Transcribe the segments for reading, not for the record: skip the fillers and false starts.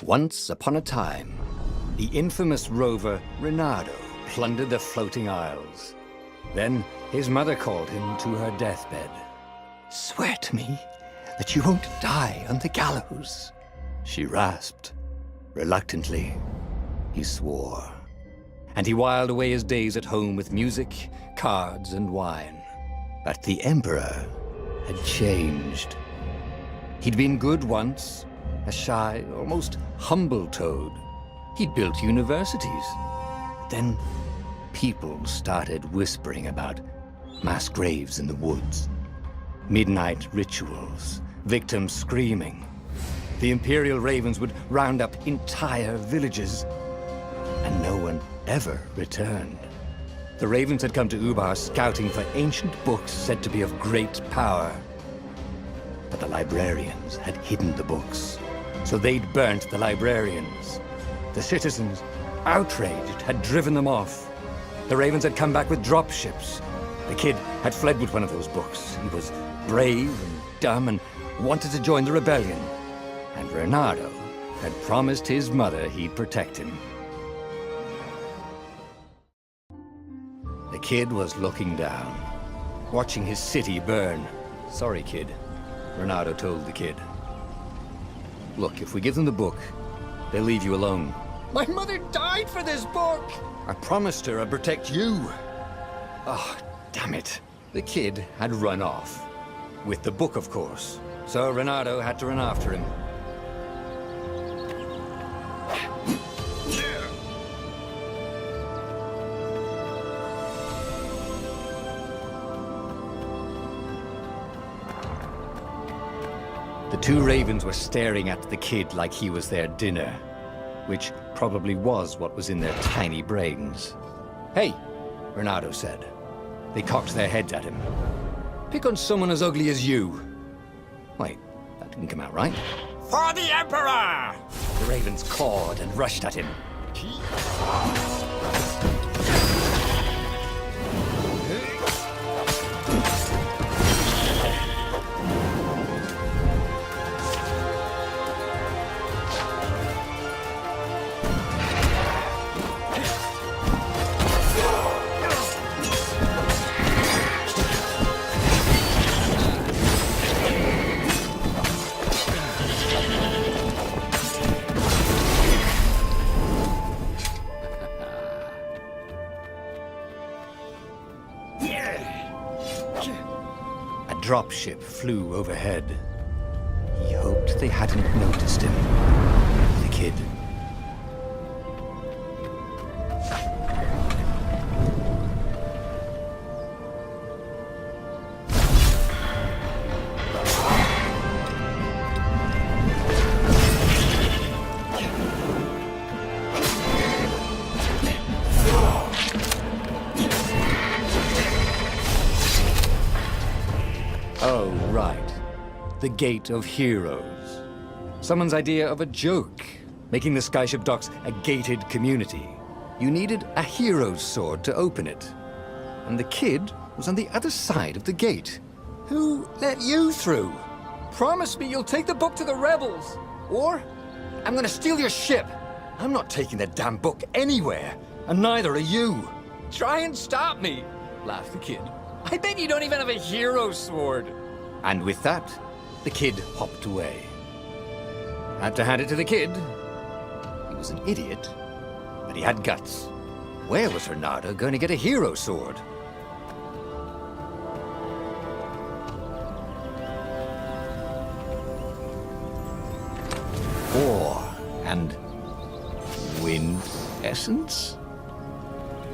Once upon a time, the infamous rover Reynardo plundered the floating isles. Then his mother called him to her deathbed. "Swear to me that you won't die on the gallows," she rasped. Reluctantly, he swore. And he whiled away his days at home with music, cards, and wine. But the Emperor had changed. He'd been good once, a shy, almost humble toad. He'd built universities. Then people started whispering about mass graves in the woods, midnight rituals, victims screaming. The Imperial Ravens would round up entire villages, and no one ever returned. The Ravens had come to Ubar scouting for ancient books said to be of great power. But the librarians had hidden the books, so they'd burnt the librarians. The citizens, outraged, had driven them off. The Ravens had come back with dropships. The kid had fled with one of those books. He was brave and dumb and wanted to join the rebellion. And Reynardo had promised his mother he'd protect him. The kid was looking down, watching his city burn. "Sorry, kid," Reynardo told the kid. "Look, if we give them the book, they'll leave you alone." "My mother died for this book!" "I promised her I'd protect you." Oh, damn it. The kid had run off. With the book, of course. So Reynardo had to run after him. The two Ravens were staring at the kid like he was their dinner, which probably was what was in their tiny brains. "Hey," Reynardo said. They cocked their heads at him. "Pick on someone as ugly as you." Wait, that didn't come out right. For the Emperor! The Ravens cawed and rushed at him. A dropship flew overhead. He hoped they hadn't noticed him. The kid. Oh, right. The Gate of Heroes. Someone's idea of a joke, making the Skyship Docks a gated community. You needed a hero's sword to open it. And the kid was on the other side of the gate. Who let you through? Promise me you'll take the book to the rebels, or I'm gonna steal your ship. I'm not taking that damn book anywhere, and neither are you. Try and stop me, laughed the kid. I bet you don't even have a hero sword. And with that, the kid hopped away. Had to hand it to the kid. He was an idiot, but he had guts. Where was Reynardo going to get a hero sword? Ore and wind essence?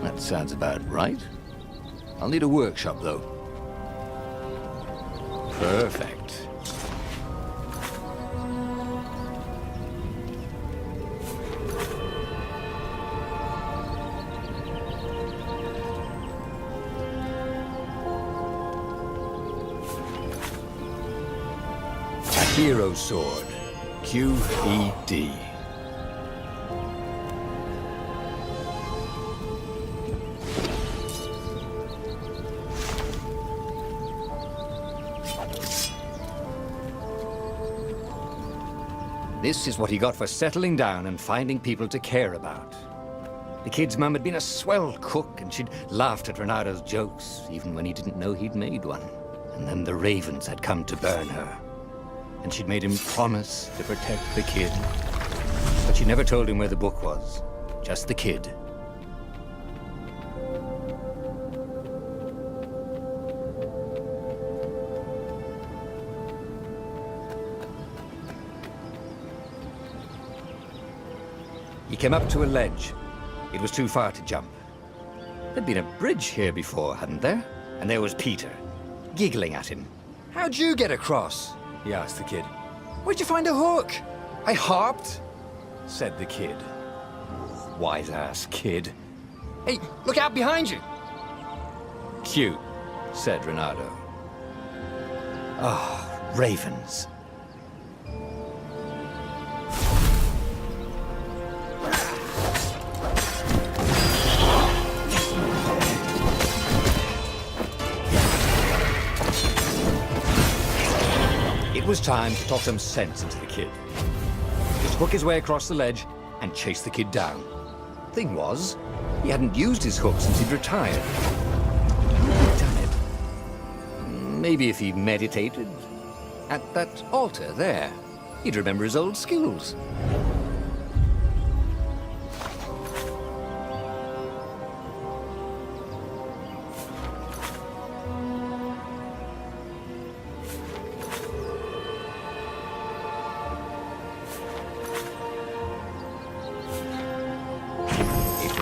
That sounds about right. I'll need a workshop, though. Perfect. A hero sword. QED. This is what he got for settling down and finding people to care about. The kid's mum had been a swell cook, and she'd laughed at Renado's jokes, even when he didn't know he'd made one. And then the ravens had come to burn her. And she'd made him promise to protect the kid. But she never told him where the book was. Just the kid. He came up to a ledge. It was too far to jump. There'd been a bridge here before, hadn't there? And there was Peter, giggling at him. "How'd you get across?" he asked the kid. "Where'd you find a hook?" "I hopped," said the kid. Wise-ass kid. "Hey, look out behind you!" "Cute," said Renado. Ah, ravens. It was time to talk some sense into the kid. Just hook his way across the ledge and chase the kid down. Thing was, he hadn't used his hook since he'd retired. Damn it. Maybe if he meditated at that altar there, he'd remember his old skills.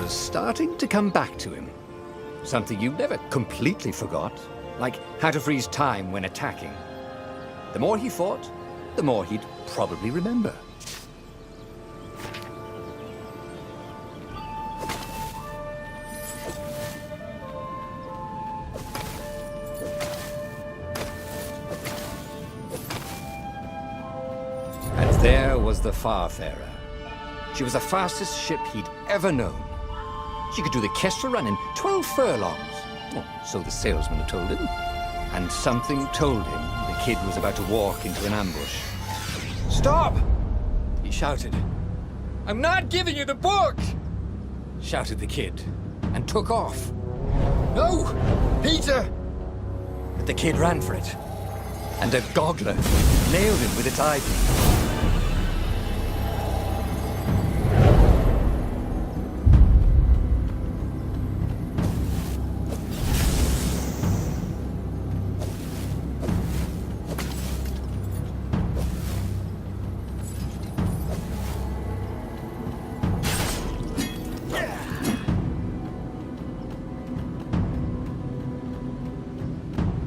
Starting to come back to him. Something you never completely forgot, like how to freeze time when attacking. The more he fought, the more he'd probably remember. And there was the Farfarer. She was the fastest ship he'd ever known. She could do the Kestrel run in 12 furlongs. Oh, so the salesman had told him. And something told him the kid was about to walk into an ambush. "Stop!" he shouted. "I'm not giving you the book!" shouted the kid, and took off. "No! Peter!" But the kid ran for it, and a goggler nailed him with its eyepiece.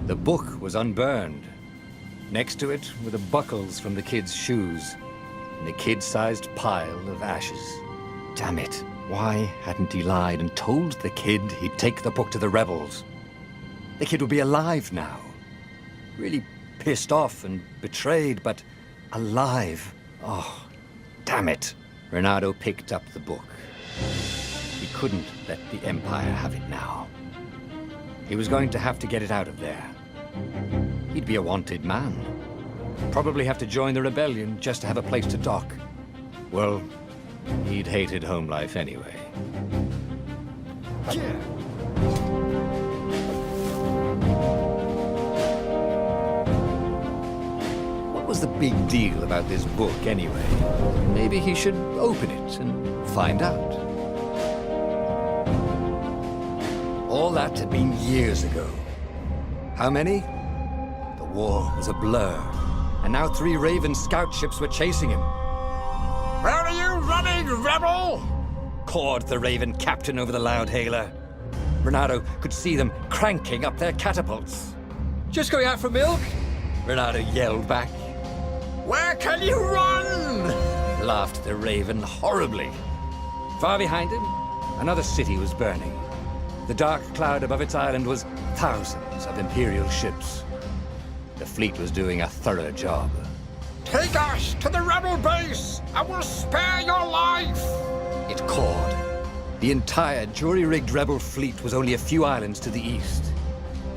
The book was unburned. Next to it were the buckles from the kid's shoes, and a kid-sized pile of ashes. Damn it, why hadn't he lied and told the kid he'd take the book to the rebels? The kid would be alive now. Really pissed off and betrayed, but alive. Oh, damn it. Renado picked up the book. He couldn't let the Empire have it now. He was going to have to get it out of there. He'd be a wanted man. Probably have to join the rebellion just to have a place to dock. Well, he'd hated home life anyway. What was the big deal about this book anyway? Maybe he should open it and find out. All that had been years ago. How many? The war was a blur, and now 3 Raven scout ships were chasing him. Where are you running, rebel? Cawed the Raven captain over the loud hailer. Renado could see them cranking up their catapults. "Just going out for milk?" Renado yelled back. Where can you run? Laughed the Raven horribly. Far behind him, another city was burning. The dark cloud above its island was thousands of Imperial ships. The fleet was doing a thorough job. Take us to the rebel base! I will spare your life! It cawed. The entire jury-rigged rebel fleet was only a few islands to the east.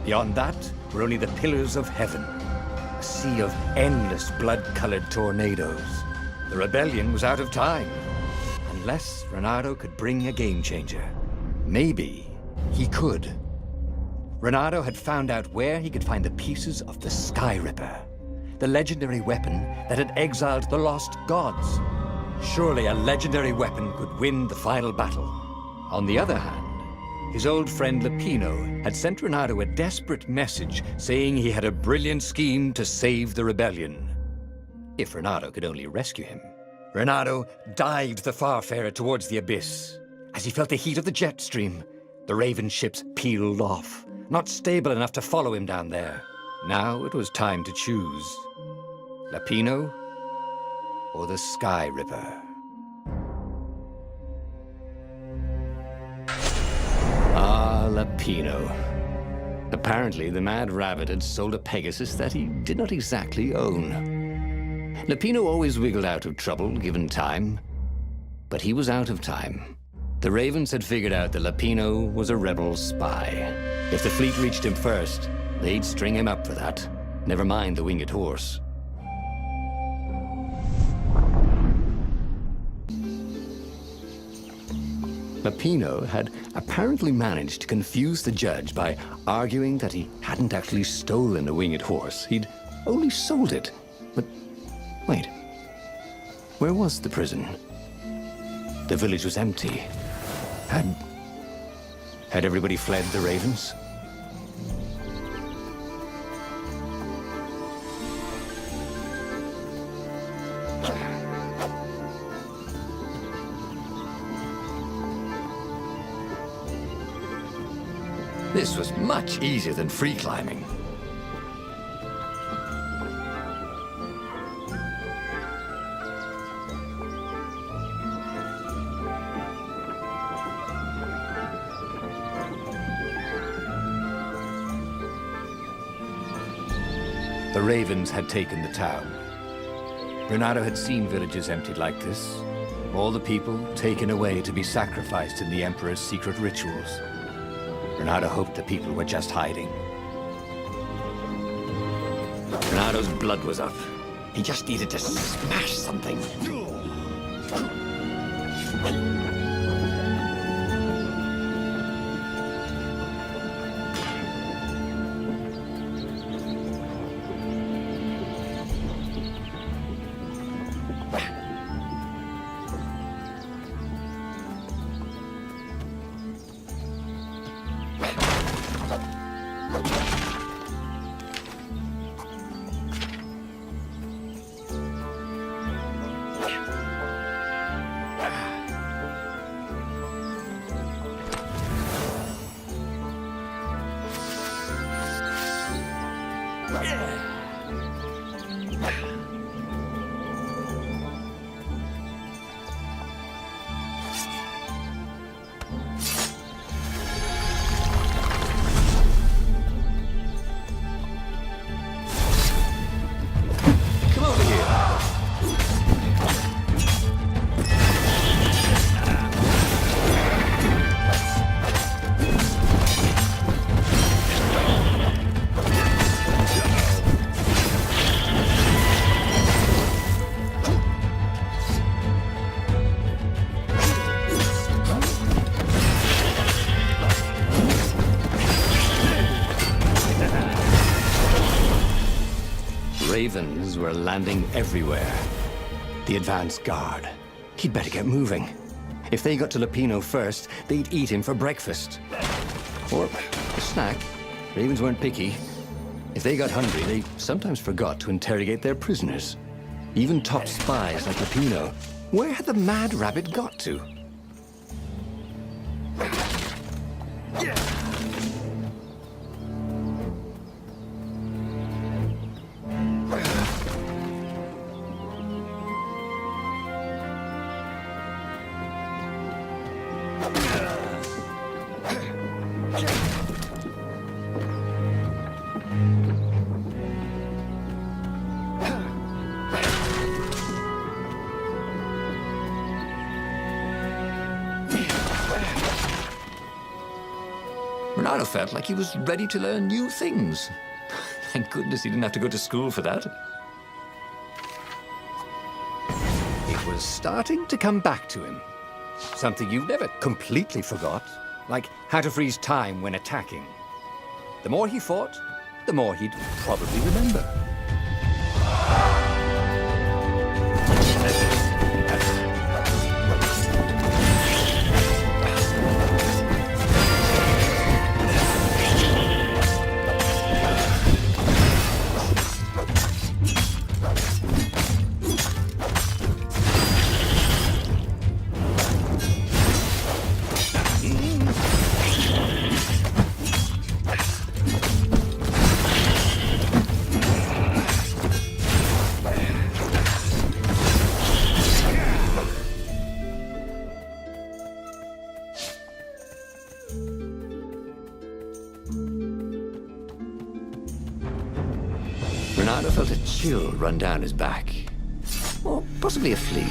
Beyond that were only the pillars of heaven, a sea of endless blood-colored tornadoes. The rebellion was out of time. Unless Reynardo could bring a game changer. Maybe he could. Reynardo had found out where he could find the pieces of the Sky Ripper, the legendary weapon that had exiled the lost gods. Surely a legendary weapon could win the final battle. On the other hand, his old friend Lapino had sent Reynardo a desperate message saying he had a brilliant scheme to save the rebellion. If Reynardo could only rescue him. Reynardo dived the Farfarer towards the abyss. As he felt the heat of the jet stream, the Raven ships peeled off, not stable enough to follow him down there. Now it was time to choose. Lapino or the Sky Ripper? Ah, Lapino. Apparently, the Mad Rabbit had sold a Pegasus that he did not exactly own. Lapino always wiggled out of trouble, given time. But he was out of time. The Ravens had figured out that Lapino was a rebel spy. If the fleet reached him first, they'd string him up for that. Never mind the winged horse. Lapino had apparently managed to confuse the judge by arguing that he hadn't actually stolen a winged horse. He'd only sold it. But wait, where was the prison? The village was empty. Had everybody fled the Ravens? This was much easier than free climbing. The Ravens had taken the town. Reynardo had seen villages emptied like this. All the people taken away to be sacrificed in the Emperor's secret rituals. Reynardo hoped the people were just hiding. Reynardo's blood was up. He just needed to smash something. Ravens were landing everywhere. The advance guard. He'd better get moving. If they got to Lapino first, they'd eat him for breakfast. Or a snack. Ravens weren't picky. If they got hungry, they sometimes forgot to interrogate their prisoners. Even top spies like Lapino. Where had the Mad Rabbit got to? Reynardo felt like he was ready to learn new things. Thank goodness he didn't have to go to school for that. was starting to come back to him. Something you never completely forgot, like how to freeze time when attacking. The more he fought, the more he'd probably remember. Renato felt a chill run down his back. Or possibly a flea.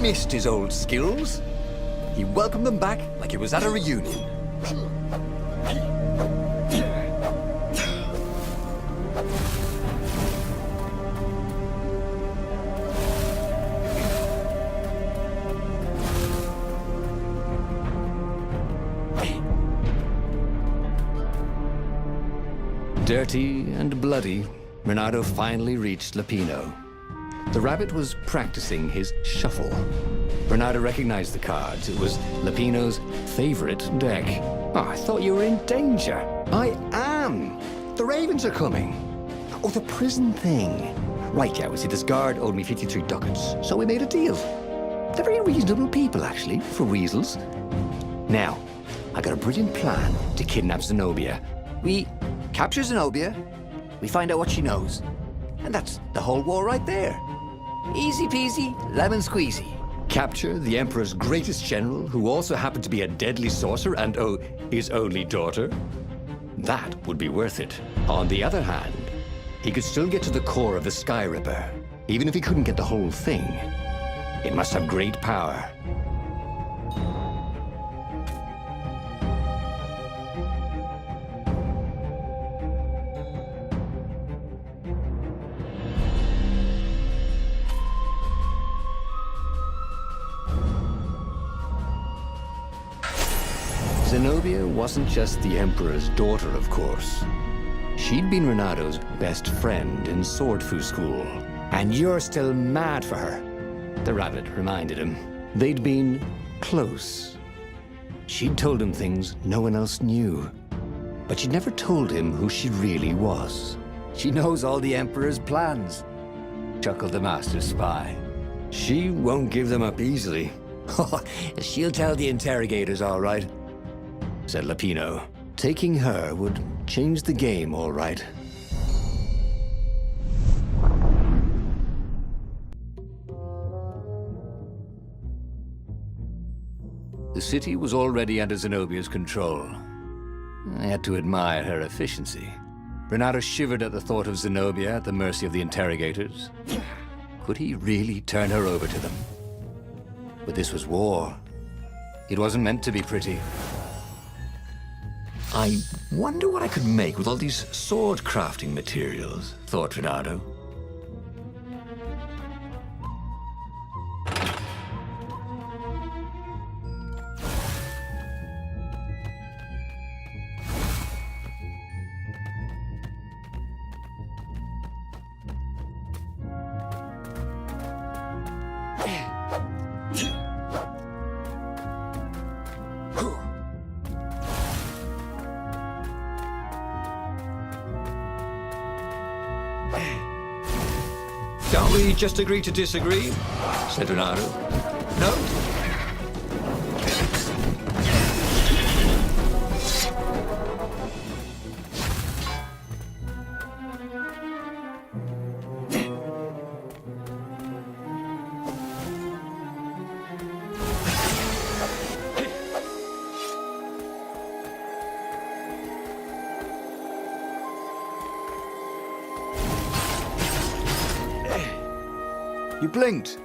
Missed his old skills. He welcomed them back like it was at a reunion. Dirty and bloody, Renato finally reached Lapino. The rabbit was practicing his shuffle. Renato recognized the cards. It was Lapino's favorite deck. Oh, I thought you were in danger. I am. The ravens are coming. Oh, the prison thing. Right, yeah, see, this guard owed me 53 ducats, so we made a deal. They're very reasonable people, actually, for weasels. Now, I got a brilliant plan to kidnap Zenobia. We capture Zenobia, we find out what she knows, and that's the whole war right there. Easy peasy, lemon squeezy. Capture the Emperor's greatest general, who also happened to be a deadly sorcerer and, oh, his only daughter. That would be worth it. On the other hand, he could still get to the core of the Sky Ripper, even if he couldn't get the whole thing. It must have great power. Zenobia wasn't just the Emperor's daughter, of course. She'd been Renato's best friend in Sword Fu school. And you're still mad for her, the rabbit reminded him. They'd been close. She'd told him things no one else knew. But she'd never told him who she really was. She knows all the Emperor's plans, chuckled the master spy. She won't give them up easily. She'll tell the interrogators, all right, said Lapino. Taking her would change the game, all right. The city was already under Zenobia's control. I had to admire her efficiency. Renato shivered at the thought of Zenobia at the mercy of the interrogators. Could he really turn her over to them? But this was war. It wasn't meant to be pretty. I wonder what I could make with all these sword crafting materials, thought Renato. Can't we just agree to disagree? Said Renato. No? You blinked.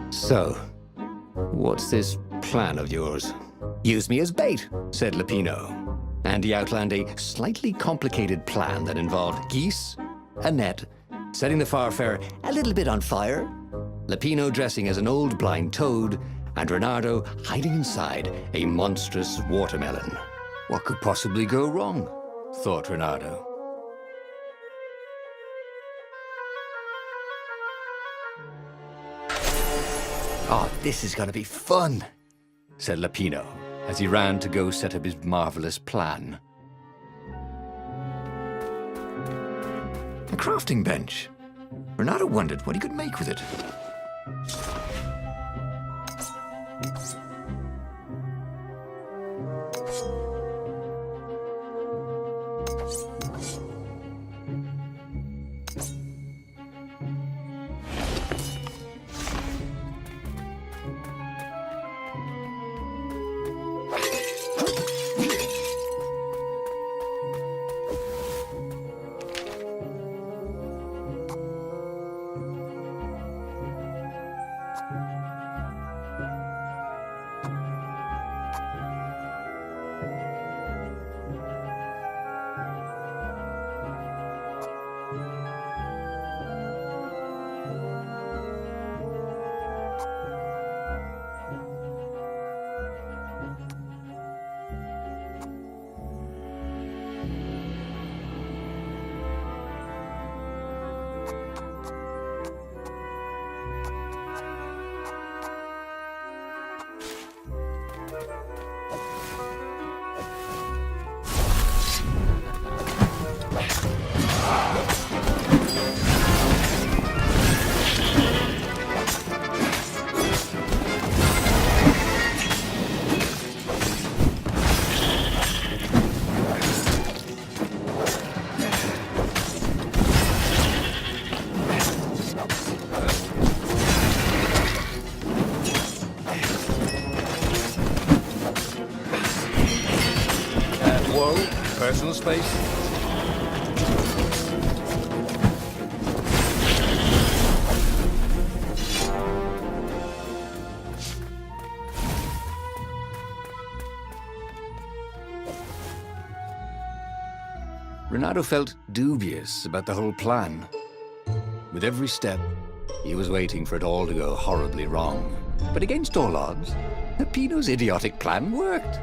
So, what's this plan of yours? Use me as bait. Said Lupino. And he outlined a slightly complicated plan that involved geese, a net, setting the Farfarer A little bit on fire. Lupino dressing as an old blind toad, and Reynardo hiding inside a monstrous watermelon. What could possibly go wrong? Thought Reynardo. Oh, this is gonna be fun. Said Lupino as he ran to go set up his marvelous plan. A crafting bench. Reynardo wondered what he could make with it. Personal space? Reynardo felt dubious about the whole plan. With every step, he was waiting for it all to go horribly wrong. But against all odds, Lupino's idiotic plan worked.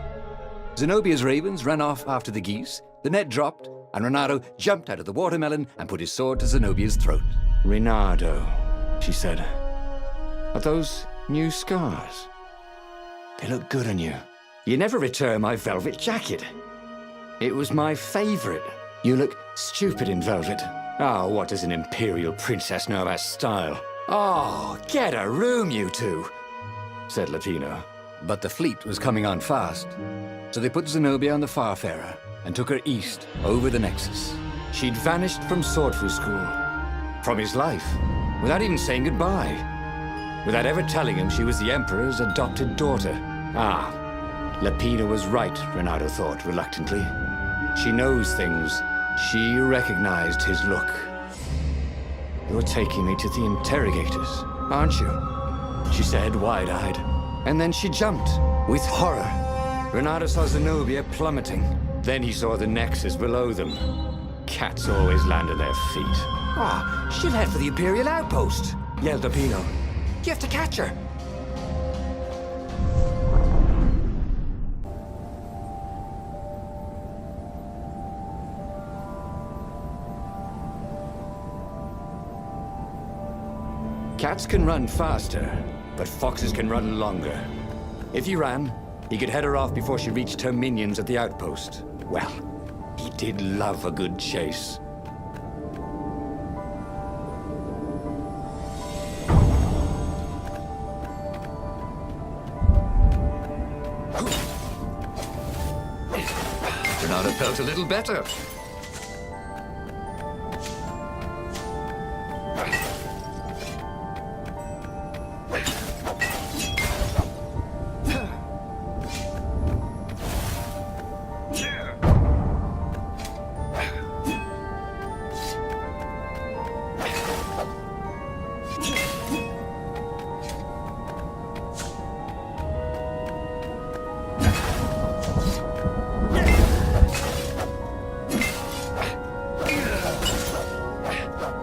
Zenobia's ravens ran off after the geese, the net dropped, and Reynardo jumped out of the watermelon and put his sword to Zenobia's throat. "Reynardo," she said, "are those new scars? They look good on you. You never returned my velvet jacket. It was my favorite. You look stupid in velvet. Oh, what does an imperial princess know about style? Oh, get a room, you two," said Lupino. But the fleet was coming on fast, so they put Zenobia on the Farfarer and took her east over the Nexus. She'd vanished from Swordfu School, from his life, without even saying goodbye, without ever telling him she was the Emperor's adopted daughter. Ah, Lupino was right, Reynardo thought reluctantly. She knows things. She recognized his look. "You're taking me to the interrogators, aren't you?" she said, wide-eyed. And then she jumped, with horror. Reynardo saw Zenobia plummeting. Then he saw the Nexus below them. Cats always land on their feet. "Ah, she'll head for the Imperial outpost," yelled Lupino. "You have to catch her." Cats can run faster, but foxes can run longer. If you ran, He could head her off before she reached her minions at the outpost. Well, he did love a good chase. Renata felt a little better.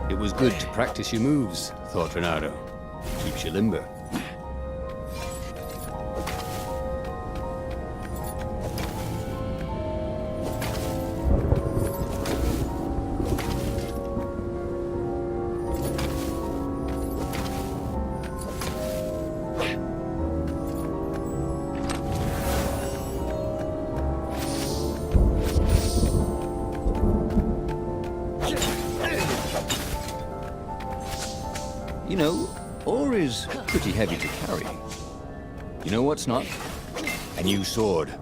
It was good to practice your moves, thought Renato. Keeps you limber. You know, ore is pretty heavy to carry. You know what's not? A new sword.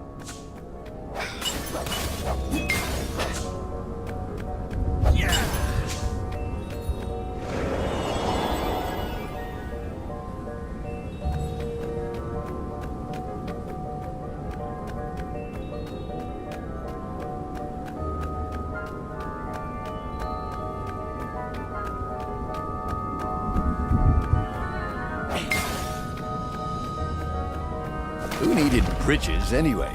Who needed bridges anyway?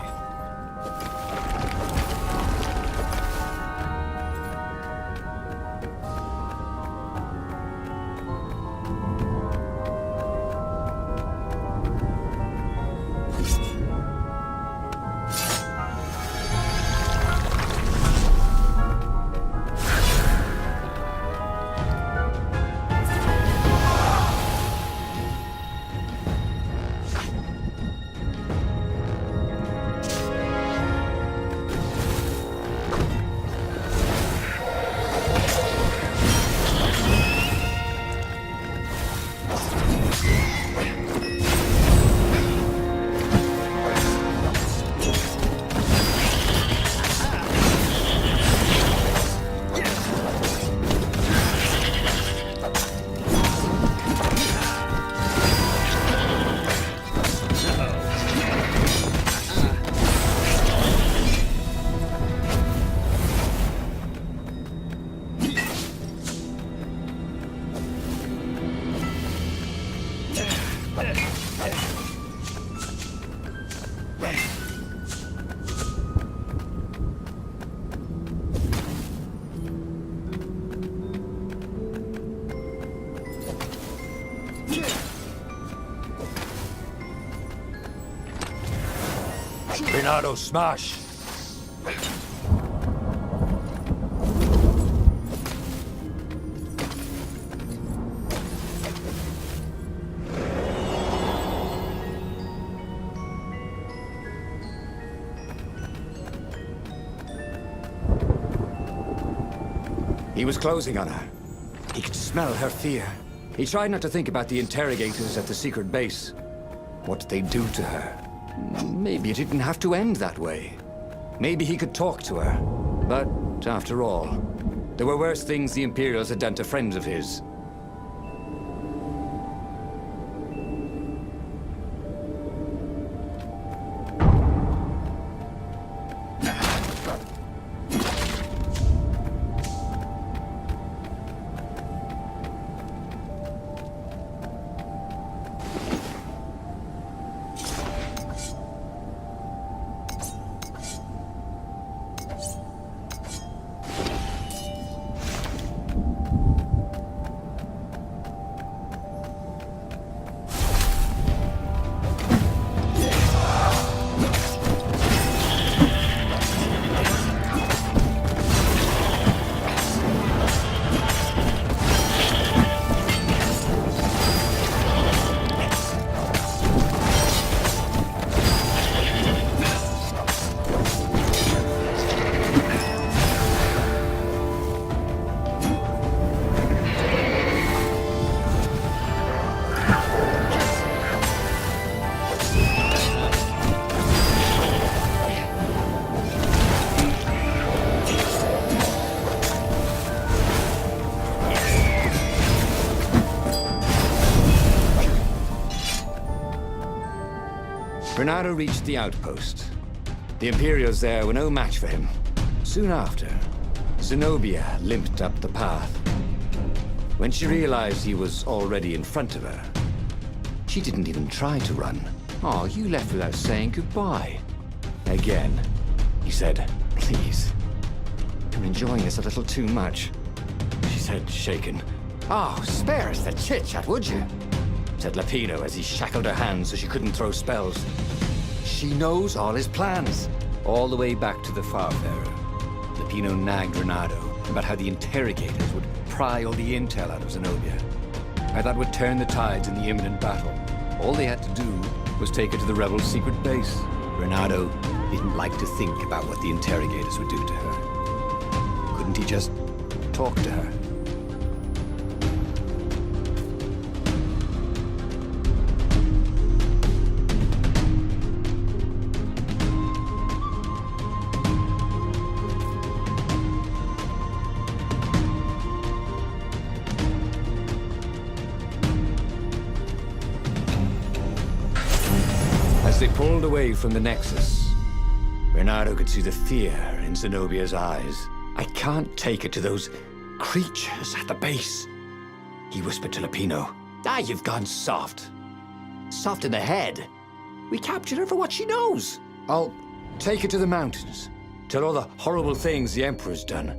Renato, smash! He was closing on her. He could smell her fear. He tried not to think about the interrogators at the secret base. What did they do to her? Maybe it didn't have to end that way. Maybe he could talk to her. But, after all, there were worse things the Imperials had done to friends of his. Renato reached the outpost. The Imperials there were no match for him. Soon after, Zenobia limped up the path. When she realized he was already in front of her, she didn't even try to run. "Oh, you left without saying goodbye." Again, he said, "Please, you're enjoying this a little too much," she said, shaken. "Oh, spare us the chit-chat, would you?" said Lapino as he shackled her hands so she couldn't throw spells. She knows all his plans. All the way back to the Farfarer, Lapino nagged Renato about how the interrogators would pry all the intel out of Zenobia. How that would turn the tides in the imminent battle. All they had to do was take her to the rebels' secret base. Renato didn't like to think about what the interrogators would do to her. Couldn't he just talk to her? As they pulled away from the Nexus, Renato could see the fear in Zenobia's eyes. "I can't take her to those creatures at the base," he whispered to Lapino. "Ah, you've gone soft. Soft in the head. We captured her for what she knows. I'll take her to the mountains. Tell all the horrible things the Emperor's done.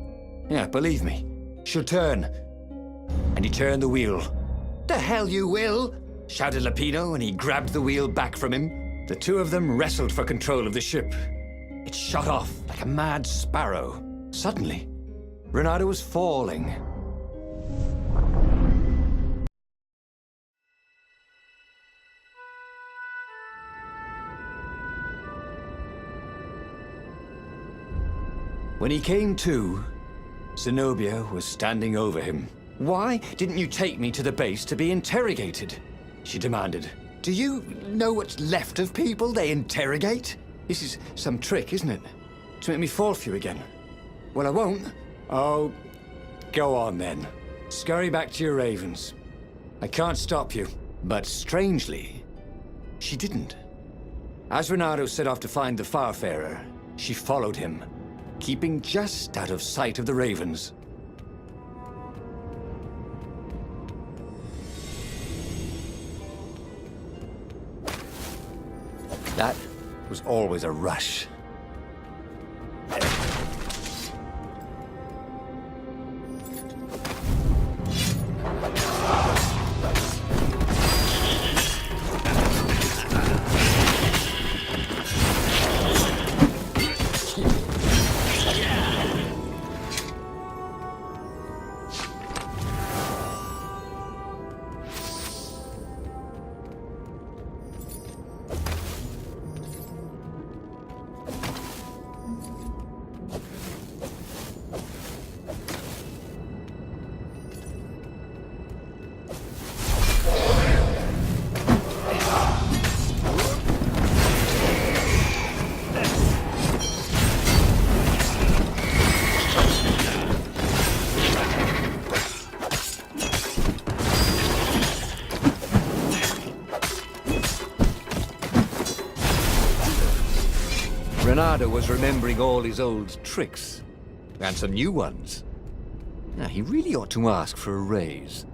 Yeah, believe me, she'll turn." And he turned the wheel. "The hell you will!" shouted Lapino, and he grabbed the wheel back from him. The two of them wrestled for control of the ship. It shot off like a mad sparrow. Suddenly, Renato was falling. When he came to, Zenobia was standing over him. "Why didn't you take me to the base to be interrogated?" she demanded. "Do you know what's left of people they interrogate? This is some trick, isn't it? To make me fall for you again. Well, I won't." "Oh, go on then. Scurry back to your ravens. I can't stop you." But strangely, she didn't. As Renato set off to find the Farfarer, she followed him, keeping just out of sight of the ravens. That was always a rush. Renato was remembering all his old tricks, and some new ones. Now, he really ought to ask for a raise.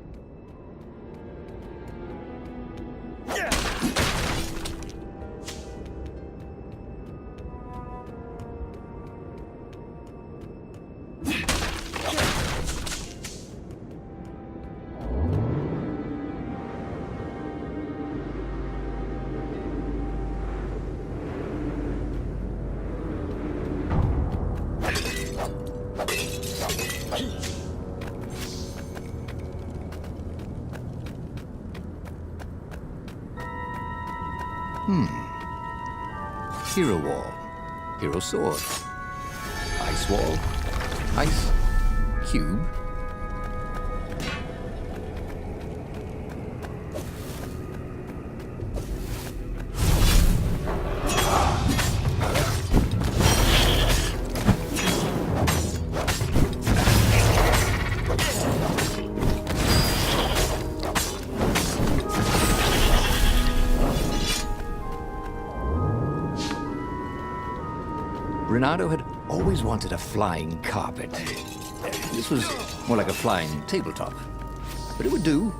Hero Wall, Hero Sword, Ice Wall, Ice Cube. Reynardo had always wanted a flying carpet. This was more like a flying tabletop, but it would do.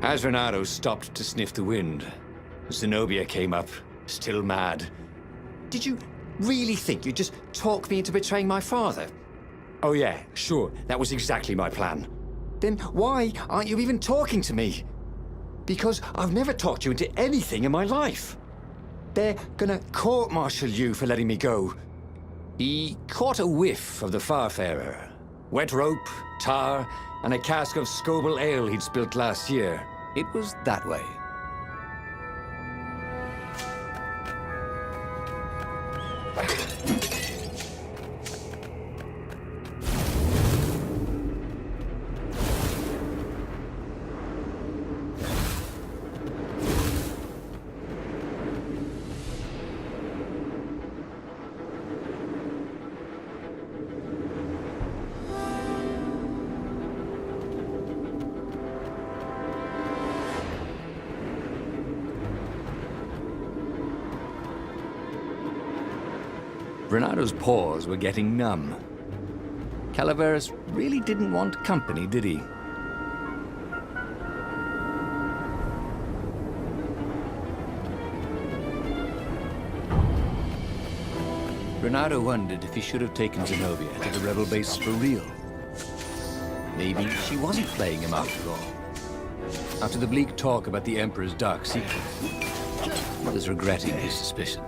As Reynardo stopped to sniff the wind, Zenobia came up, still mad. Did you really think you'd just talk me into betraying my father? Oh yeah, sure, that was exactly my plan. Then why aren't you even talking to me? Because I've never talked you into anything in my life. They're gonna court-martial you for letting me go. He caught a whiff of the Farfarer. Wet rope, tar, and a cask of Scobel ale he'd spilt last year. It was that way. Reynardo's paws were getting numb. Calaveras really didn't want company, did he? Reynardo wondered if he should have taken Zenobia to the rebel base for real. Maybe she wasn't playing him after all. After the bleak talk about the Emperor's dark secrets, he was regretting his suspicions.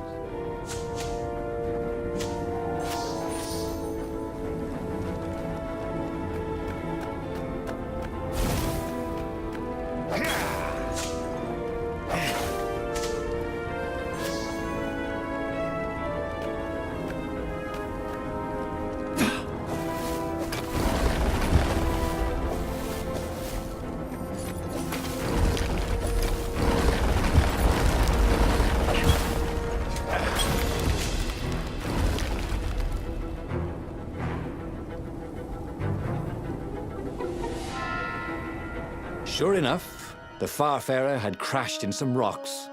Sure enough, the Farfarer had crashed in some rocks.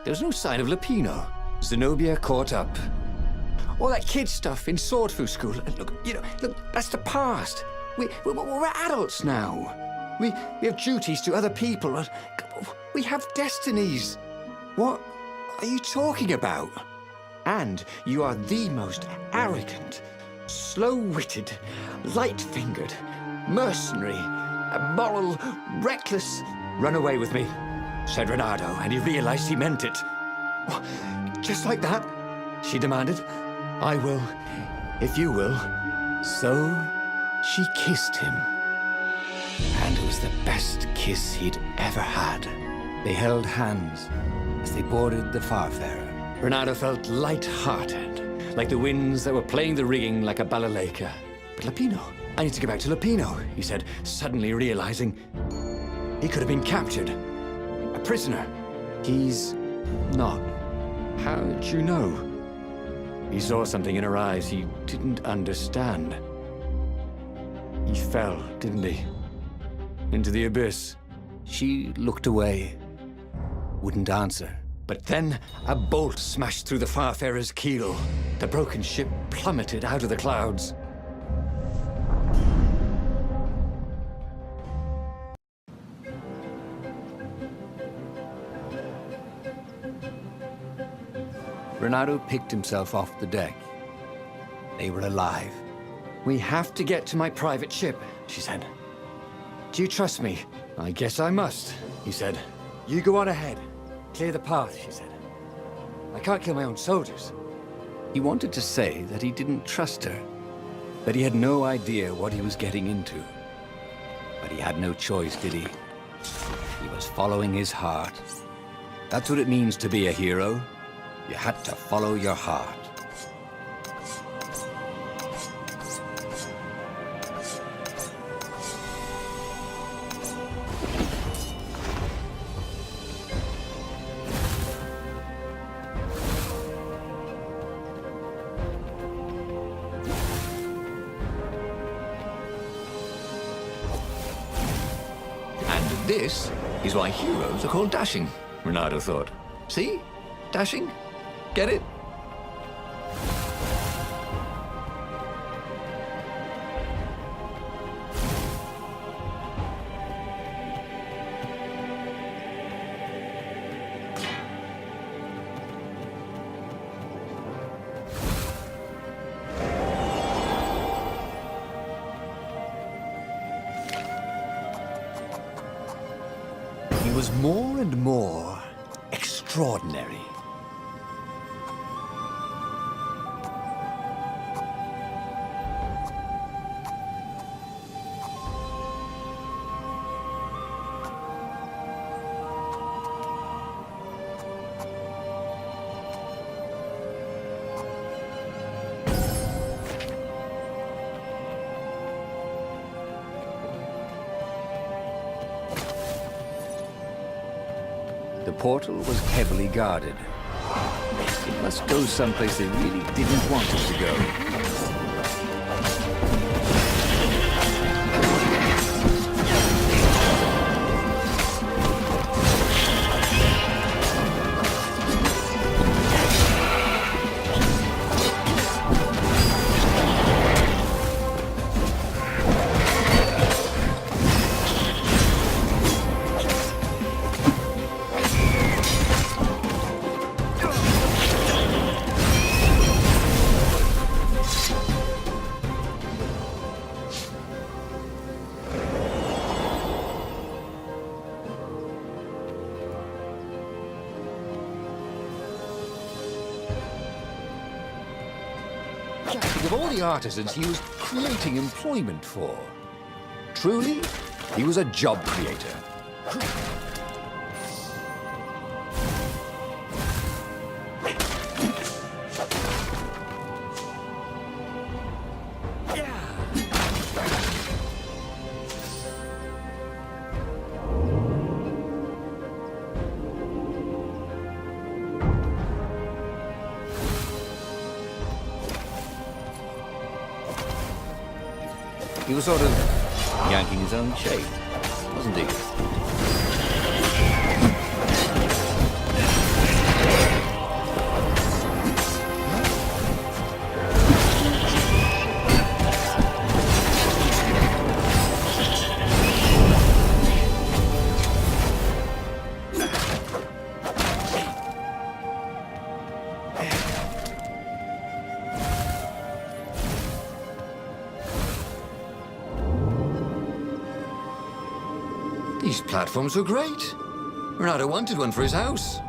There was no sign of Lupino. Zenobia caught up. All that kid stuff in Swordfu School. Look, look, that's the past. We're adults now. We have duties to other people. We have destinies. What are you talking about? And you are the most arrogant, slow-witted, light-fingered, mercenary, immoral, reckless. Run away with me, said Reynardo, and he realized he meant it. What? Just like that? She demanded. I will, if you will. So she kissed him. And it was the best kiss he'd ever had. They held hands as they boarded the Farfarer. Reynardo felt light-hearted, like the winds that were playing the rigging like a balalaika. But Lupino, I need to get back to Lupino, he said, suddenly realizing he could have been captured. A prisoner. He's not. How'd you know? He saw something in her eyes he didn't understand. He fell, didn't he? Into the abyss. She looked away, wouldn't answer. But then a bolt smashed through the Farfarer's keel. The broken ship plummeted out of the clouds. Reynardo picked himself off the deck. They were alive. We have to get to my private ship, she said. Do you trust me? I guess I must, he said. You go on ahead. Clear the path, she said. I can't kill my own soldiers. He wanted to say that he didn't trust her, that he had no idea what he was getting into. But he had no choice, did he? He was following his heart. That's what it means to be a hero. You had to follow your heart. And this is why heroes are called dashing, Reynardo thought. See? Dashing? Get it? He was more and more extraordinary. The portal was heavily guarded. It must go someplace they really didn't want it to go. Think of all the artisans he was creating employment for. Truly, he was a job creator. He was sort of yanking his own shape, wasn't he? These platforms were great. Reynardo wanted one for his house.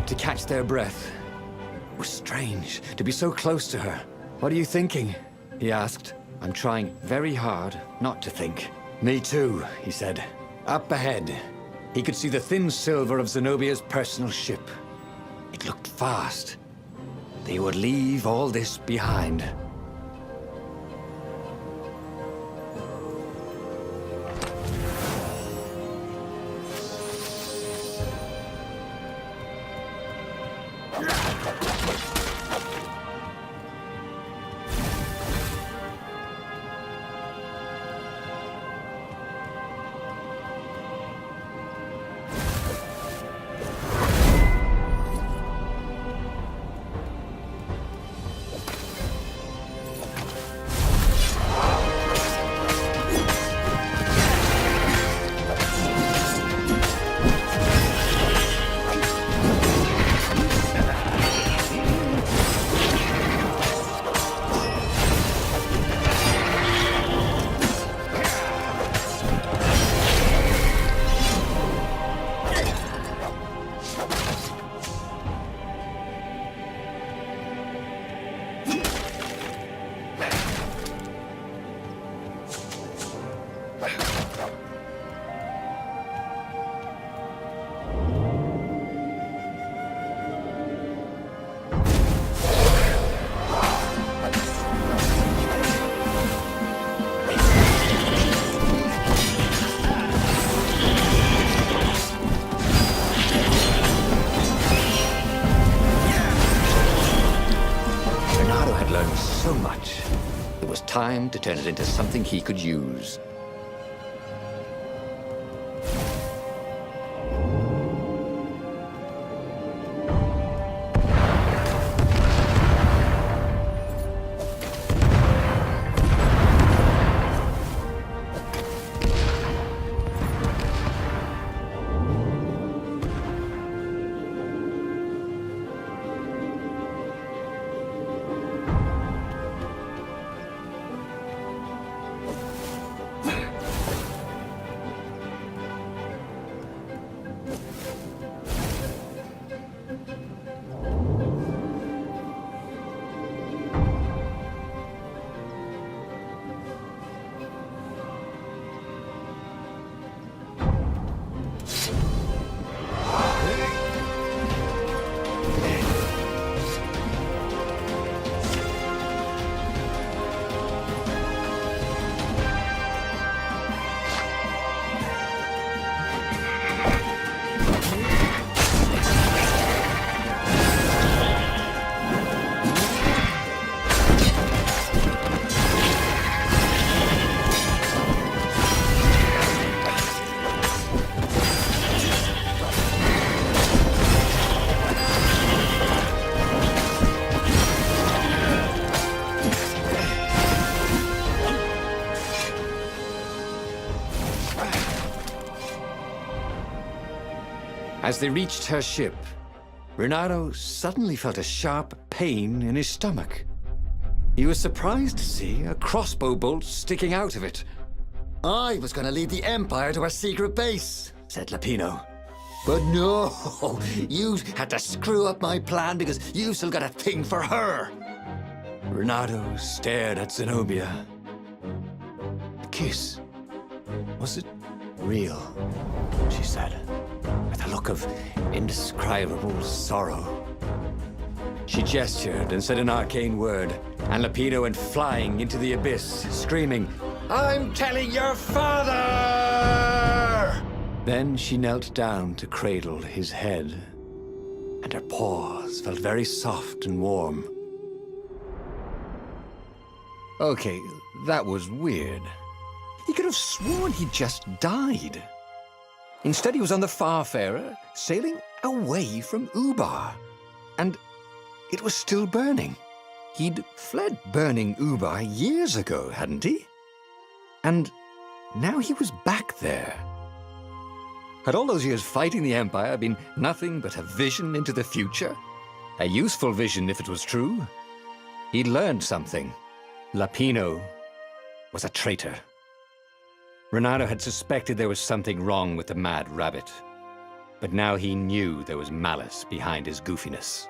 To catch their breath. It was strange to be so close to her. What are you thinking? He asked. I'm trying very hard not to think. Me too, he said. Up ahead, he could see the thin silver of Zenobia's personal ship. It looked fast. They would leave all this behind. It was time to turn it into something he could use. As they reached her ship, Renato suddenly felt a sharp pain in his stomach. He was surprised to see a crossbow bolt sticking out of it. I was going to lead the Empire to our secret base, said Lapino. But no, you had to screw up my plan because you still got a thing for her. Renato stared at Zenobia. The kiss, was it real? She said, with a look of indescribable sorrow. She gestured and said an arcane word, and Lapino went flying into the abyss, screaming, "I'm telling your father!" Then she knelt down to cradle his head, and her paws felt very soft and warm. Okay, that was weird. He could have sworn he just died. Instead, he was on the Farfarer, sailing away from Ubar. And it was still burning. He'd fled burning Ubar years ago, hadn't he? And now he was back there. Had all those years fighting the Empire been nothing but a vision into the future? A useful vision if it was true. He'd learned something. Lapino was a traitor. Renato had suspected there was something wrong with the Mad Rabbit, but now he knew there was malice behind his goofiness.